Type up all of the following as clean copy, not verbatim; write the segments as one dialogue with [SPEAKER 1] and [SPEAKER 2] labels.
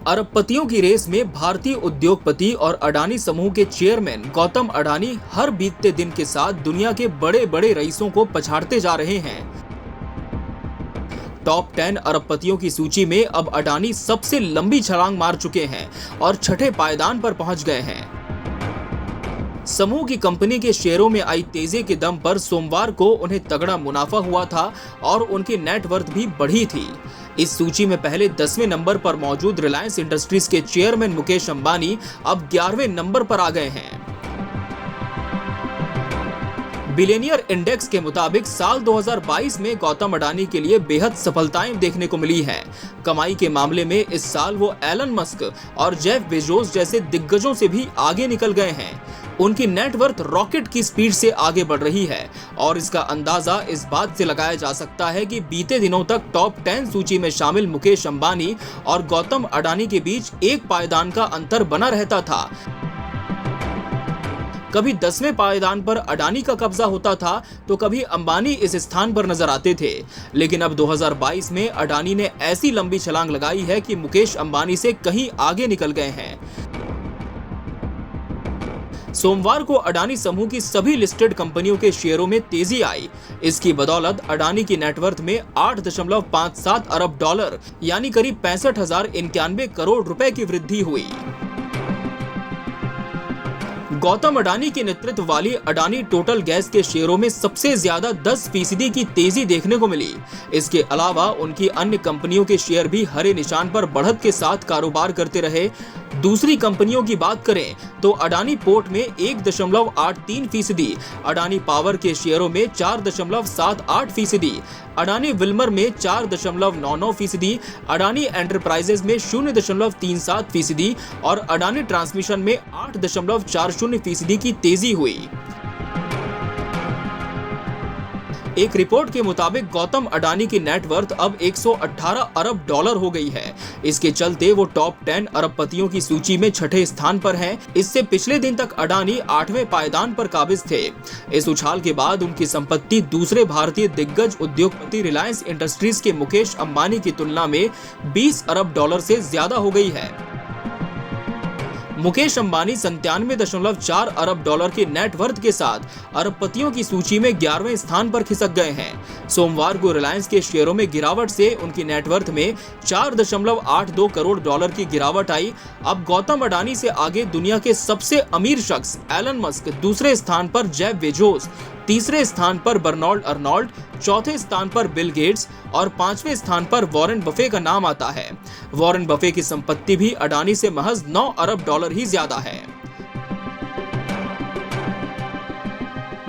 [SPEAKER 1] अरबपतियों की रेस में भारतीय उद्योगपति और अडानी समूह के चेयरमैन गौतम अडानी हर बीतते दिन के साथ दुनिया के बड़े बड़े रईसों को पछाड़ते जा रहे हैं। टॉप 10 अरबपतियों की सूची में अब अडानी सबसे लंबी छलांग मार चुके हैं और छठे पायदान पर पहुंच गए हैं। समूह की कंपनी के शेयरों में आई तेजी के दम पर सोमवार को उन्हें तगड़ा मुनाफा हुआ था और उनकी नेटवर्थ भी बढ़ी थी। इस सूची में पहले 10वें नंबर पर मौजूद रिलायंस इंडस्ट्रीज के चेयरमैन मुकेश अंबानी अब 11वें नंबर पर आ गए हैं। बिलियनियर इंडेक्स के मुताबिक साल 2022 में गौतम अडानी के लिए बेहद सफलताएं देखने को मिली हैं। कमाई के मामले में इस साल वो एलन मस्क और जेफ बेजोस जैसे दिग्गजों से भी आगे निकल गए हैं। उनकी नेटवर्थ रॉकेट की स्पीड से आगे बढ़ रही है और इसका अंदाजा इस बात से लगाया जा सकता है कि बीते दिनों तक टॉप 10 सूची में शामिल मुकेश अंबानी और गौतम अडानी के बीच एक पायदान का अंतर बना रहता था। कभी 10वें पायदान पर अडानी का कब्जा होता था तो कभी अंबानी इस स्थान पर नजर आते थे, लेकिन अब 2022 में अडानी ने ऐसी लंबी छलांग लगाई है कि मुकेश अंबानी से कहीं आगे निकल गए हैं। सोमवार को अडानी समूह की सभी लिस्टेड कंपनियों के शेयरों में तेजी आई। इसकी बदौलत अडानी की नेटवर्थ में 8.57 अरब डॉलर यानी करीब 65,091 करोड़ रुपए की वृद्धि हुई। गौतम अडानी के नेतृत्व वाली अडानी टोटल गैस के शेयरों में सबसे ज्यादा 10% की तेजी देखने को मिली। इसके अलावा उनकी अन्य कंपनियों के शेयर भी हरे निशान पर बढ़त के साथ कारोबार करते रहे। दूसरी कंपनियों की बात करें तो अडानी पोर्ट में 1.83%, अडानी पावर के शेयरों में 4.78%, अडानी विल्मर में 4.99%, अडानी एंटरप्राइजेज में 0.37% और अडानी ट्रांसमिशन में 8.40% की तेजी हुई। एक रिपोर्ट के मुताबिक गौतम अडानी की नेटवर्थ अब 118 अरब डॉलर हो गई है। इसके चलते वो टॉप 10 अरबपतियों की सूची में छठे स्थान पर हैं। इससे पिछले दिन तक अडानी 8वें पायदान पर काबिज थे। इस उछाल के बाद उनकी संपत्ति दूसरे भारतीय दिग्गज उद्योगपति रिलायंस इंडस्ट्रीज के मुकेश अंबानी की तुलना में 20 अरब डॉलर से ज्यादा हो गई है। मुकेश अंबानी 97.4 अरब डॉलर की नेटवर्थ के साथ अरबपतियों की सूची में 11वें स्थान पर खिसक गए हैं। सोमवार को रिलायंस के शेयरों में गिरावट से उनकी नेटवर्थ में 4.82 करोड़ डॉलर की गिरावट आई। अब गौतम अडानी से आगे दुनिया के सबसे अमीर शख्स एलन मस्क, दूसरे स्थान पर जेफ बेजोस, तीसरे स्थान पर बर्नार्ड अर्नोल्ड, चौथे स्थान पर बिल गेट्स और 5वें स्थान पर वॉरेन बफे का नाम आता है। वॉरेन बफे की संपत्ति भी अडानी से महज 9 अरब डॉलर ही ज्यादा है।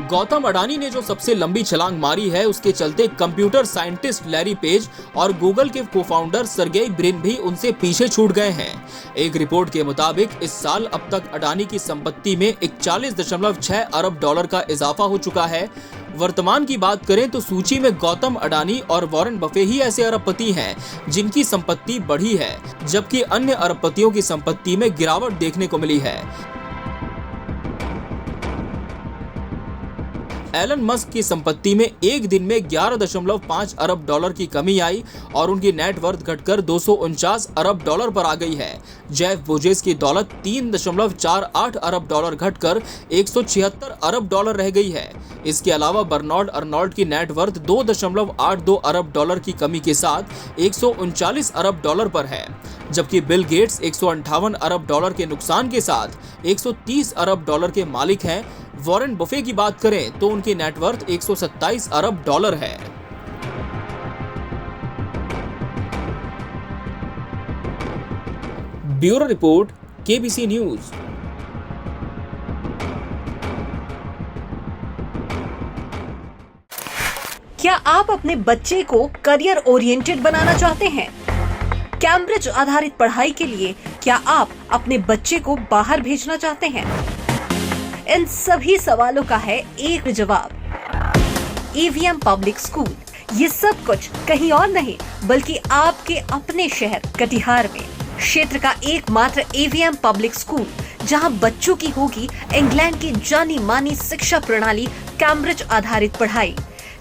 [SPEAKER 1] गौतम अडानी ने जो सबसे लंबी छलांग मारी है, उसके चलते कंप्यूटर साइंटिस्ट लैरी पेज और गूगल के को-फाउंडर सर्गेई ब्रिन भी उनसे पीछे छूट गए हैं। एक रिपोर्ट के मुताबिक इस साल अब तक अडानी की संपत्ति में 41.6 अरब डॉलर का इजाफा हो चुका है। वर्तमान की बात करें तो सूची में गौतम अडानी और वॉरेन बफे ही ऐसे अरबपति हैं जिनकी संपत्ति बढ़ी है, जबकि अन्य अरबपतियों की संपत्ति में गिरावट देखने को मिली है। एलन मस्क की संपत्ति में एक दिन में 11.5 अरब डॉलर की कमी आई और उनकी नेटवर्थ घटकर 249 अरब डॉलर पर आ गई है। जेफ बेजोस की दौलत 3.48 अरब डॉलर घटकर 176 अरब डॉलर रह गई है। इसके अलावा बर्नार्ड अर्नोल्ड की नेटवर्थ 2.82 अरब डॉलर की कमी के साथ 139 अरब डॉलर पर है, जबकि बिल गेट्स 158 अरब डॉलर के नुकसान के साथ 130 अरब डॉलर के मालिक हैं। वॉरेन बफे की बात करें तो उनकी नेटवर्थ 127 अरब डॉलर है। Bureau report, KBC news.
[SPEAKER 2] क्या आप अपने बच्चे को करियर ओरिएंटेड बनाना चाहते हैं? कैम्ब्रिज आधारित पढ़ाई के लिए क्या आप अपने बच्चे को बाहर भेजना चाहते हैं? इन सभी सवालों का है एक जवाब, ईवीएम पब्लिक स्कूल। ये सब कुछ कहीं और नहीं बल्कि आपके अपने शहर कटिहार में क्षेत्र का एकमात्र ईवीएम पब्लिक स्कूल, जहां बच्चों की होगी इंग्लैंड की जानी मानी शिक्षा प्रणाली कैम्ब्रिज आधारित पढ़ाई,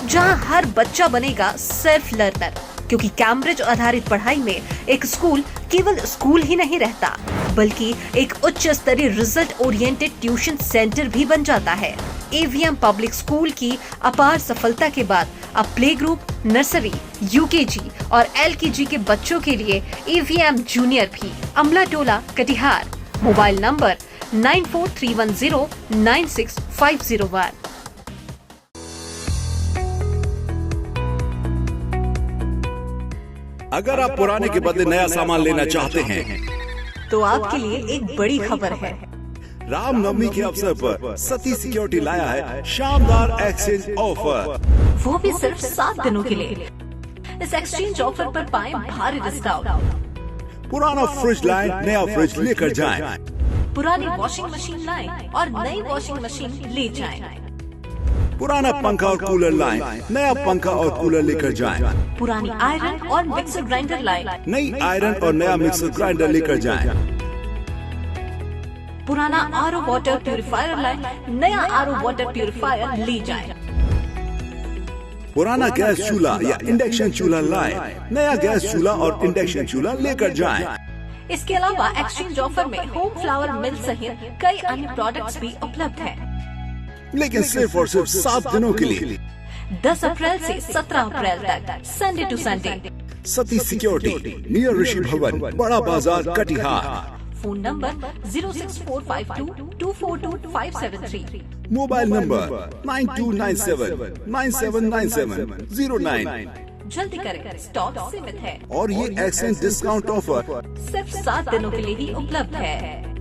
[SPEAKER 2] जहां हर बच्चा बनेगा सेल्फ लर्नर, क्योंकि कैम्ब्रिज आधारित पढ़ाई में एक स्कूल केवल स्कूल ही नहीं रहता, बल्कि एक उच्च स्तरीय रिजल्ट ओरिएंटेड ट्यूशन सेंटर भी बन जाता है। AVM पब्लिक स्कूल की अपार सफलता के बाद अब प्ले ग्रुप, नर्सरी, UKG और LKG के बच्चों के लिए AVM जूनियर भी। अमला टोला, कटिहार। Mobile number 9431096501।
[SPEAKER 3] अगर आप पुराने के बदले नया सामान लेना चाहते हैं
[SPEAKER 2] तो आपके लिए एक बड़ी खबर है।
[SPEAKER 3] रामनवमी के अवसर पर सती सिक्योरिटी लाया है शानदार एक्सचेंज ऑफर,
[SPEAKER 2] वो भी सिर्फ 7 दिनों के लिए। इस एक्सचेंज ऑफर पर पाएं भारी डिस्काउंट।
[SPEAKER 3] पुराना फ्रिज लाएं, नया फ्रिज लेकर जाएं।
[SPEAKER 2] पुरानी वॉशिंग मशीन लाएं और नई वॉशिंग मशीन ले जाएं।
[SPEAKER 3] पुराना पंखा और कूलर लाएं, नया पंखा और कूलर लेकर जाएं।
[SPEAKER 2] पुरानी आयरन और मिक्सर ग्राइंडर लाएं,
[SPEAKER 3] नई आयरन और नया मिक्सर ग्राइंडर लेकर जाएं।
[SPEAKER 2] पुराना RO वाटर प्यूरिफायर लाएं, नया RO वाटर प्यूरिफायर ले जाएं।
[SPEAKER 3] पुराना गैस चूल्हा या इंडक्शन चूल्हा लाएं, नया गैस चूल्हा और इंडक्शन चूल्हा लेकर जाएं।
[SPEAKER 2] इसके अलावा एक्सचेंज ऑफर में होम फ्लावर मिल सहित कई अन्य प्रोडक्ट्स भी उपलब्ध हैं।
[SPEAKER 3] लेकिन सिर्फ और सिर्फ 7 दिनों के लिए। 10
[SPEAKER 2] अप्रैल से 17 अप्रैल तक, Sunday to Sunday.
[SPEAKER 3] Sati security, near Rishi Bhawan, Bada Bazar, Katihar.
[SPEAKER 2] Phone number 06452242573।
[SPEAKER 3] Mobile number 9297979709।
[SPEAKER 2] जल्दी करें, स्टॉक सीमित है।
[SPEAKER 3] और ये एक्सचेंज डिस्काउंट ऑफर
[SPEAKER 2] सिर्फ 7 दिनों के लिए ही उपलब्ध है।